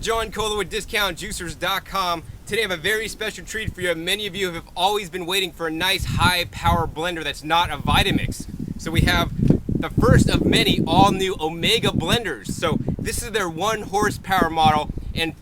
John Cola with DiscountJuicers.com. Today I have a very special treat for you. Many of you have always been waiting for a nice high power blender that's not a vita-mix. So we have the first of many all new Omega blenders. So this is their 1 horsepower model, and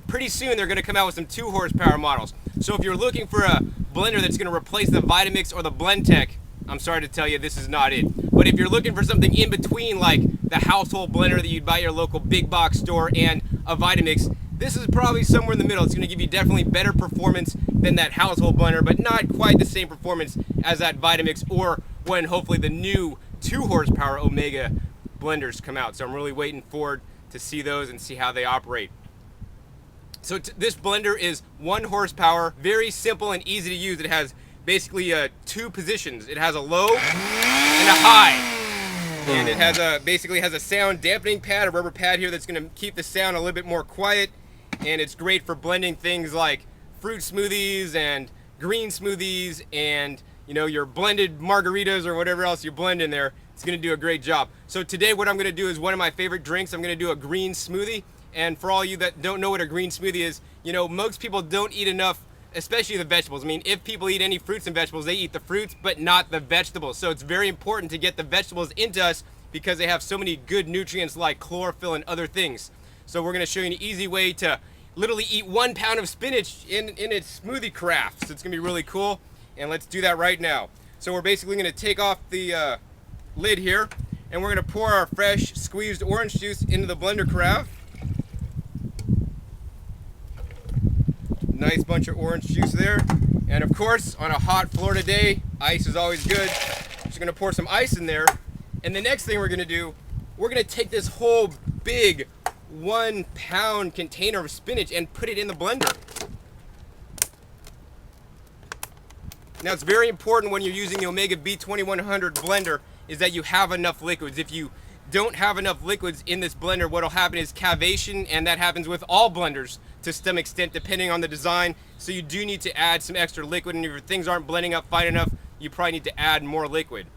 pretty soon they're going to come out with some 2 horsepower models. So if you're looking for a blender that's going to replace the Vitamix or the Blendtec, I'm sorry to tell you, this is not it. But if you're looking for something in between, like the household blender that you'd buy at your local big box store and a Vitamix, this is probably somewhere in the middle. It's going to give you definitely better performance than that household blender, but not quite the same performance as that Vitamix or when hopefully the new 2 horsepower Omega blenders come out. So I'm really waiting forward to see those and see how they operate. So this blender is 1 horsepower, very simple and easy to use. It has basically 2 positions. It has a low and a high. And it has basically has a sound dampening pad, a rubber pad here that's going to keep the sound a little bit more quiet. And it's great for blending things like fruit smoothies and green smoothies and your blended margaritas or whatever else you blend in there. It's going to do a great job. So today what I'm going to do is one of my favorite drinks. I'm going to do a green smoothie. And for all you that don't know what a green smoothie is, most people don't eat enough, especially the vegetables. I mean, if people eat any fruits and vegetables, they eat the fruits, but not the vegetables. So it's very important to get the vegetables into us because they have so many good nutrients like chlorophyll and other things. So we're going to show you an easy way to literally eat 1 pound of spinach in its smoothie craft. So it's going to be really cool. And let's do that right now. So we're basically going to take off the lid here, and we're going to pour our fresh squeezed orange juice into the blender carafe. Nice bunch of orange juice there. And of course, on a hot Florida day, ice is always good. Just gonna pour some ice in there. And the next thing we're gonna do, we're gonna take this whole big 1 pound container of spinach and put it in the blender. Now it's very important when you're using the Omega B2100 blender is that you have enough liquids. If you don't have enough liquids in this blender, what'll happen is cavation, and that happens with all blenders to some extent depending on the design. So you do need to add some extra liquid, and if your things aren't blending up fine enough, you probably need to add more liquid.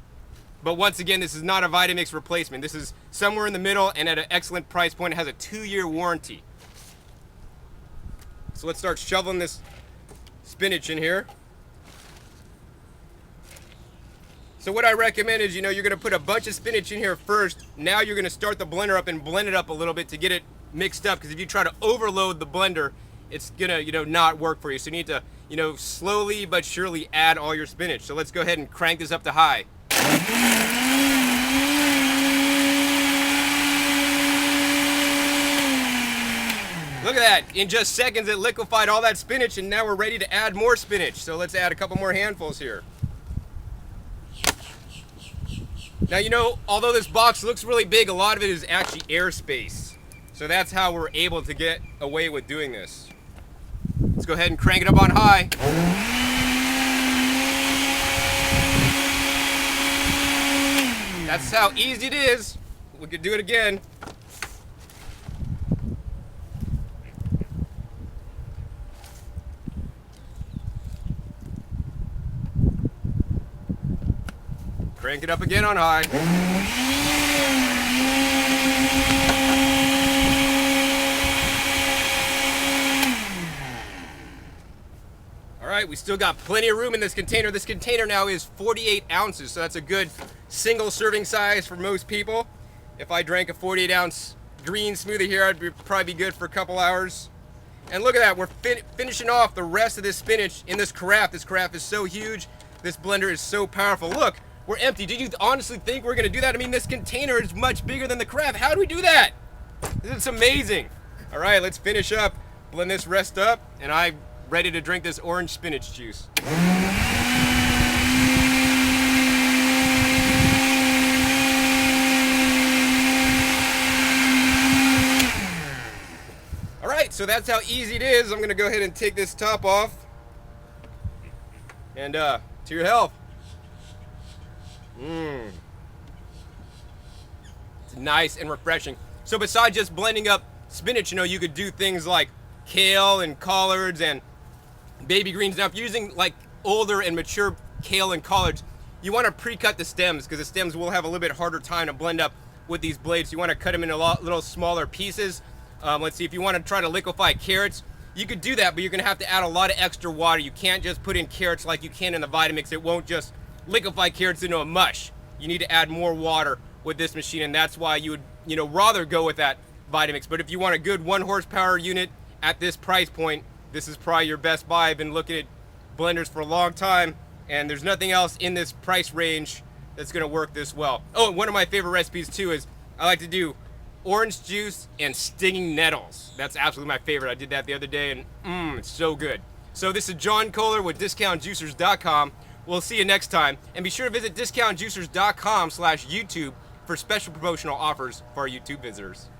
But once again, this is not a Vitamix replacement. This is somewhere in the middle and at an excellent price point. It has a 2-year warranty. So let's start shoveling this spinach in here. So what I recommend is, you're going to put a bunch of spinach in here first. Now you're going to start the blender up and blend it up a little bit to get it mixed up, because if you try to overload the blender, it's going to, not work for you. So you need to, slowly but surely add all your spinach. So let's go ahead and crank this up to high. Look at that. In just seconds, it liquefied all that spinach, and now we're ready to add more spinach. So let's add a couple more handfuls here. Now, although this box looks really big, a lot of it is actually airspace. So that's how we're able to get away with doing this. Let's go ahead and crank it up on high. That's how easy it is. We could do it again. Crank it up again on high. All right, we still got plenty of room in this container. This container now is 48 ounces, so that's a good single serving size for most people. If I drank a 48 ounce green smoothie here, I'd probably be good for a couple hours. And look at that, we're finishing off the rest of this spinach in this carafe. This carafe is so huge. This blender is so powerful. Look. We're empty. Did you honestly think we're going to do that? I mean, this container is much bigger than the carafe. How do we do that? This is amazing. All right, let's finish up, blend this rest up, and I'm ready to drink this orange spinach juice. All right, so that's how easy it is. I'm going to go ahead and take this top off. And to your health. It's nice and refreshing. So besides just blending up spinach, you could do things like kale and collards and baby greens. Now if you're using like older and mature kale and collards, you want to pre-cut the stems, because the stems will have a little bit harder time to blend up with these blades. You want to cut them in a little smaller pieces. Let's see, if you want to try to liquefy carrots, you could do that, but you're going to have to add a lot of extra water. You can't just put in carrots like you can in the Vitamix. It won't just liquefy carrots into a mush. You need to add more water with this machine, and that's why you would, rather go with that Vitamix. But if you want a good 1 horsepower unit at this price point, this is probably your best buy. I've been looking at blenders for a long time, and there's nothing else in this price range that's going to work this well. Oh, and one of my favorite recipes too is I like to do orange juice and stinging nettles. That's absolutely my favorite. I did that the other day, and it's so good. So this is John Kohler with DiscountJuicers.com. We'll see you next time, and be sure to visit DiscountJuicers.com/YouTube for special promotional offers for our YouTube visitors.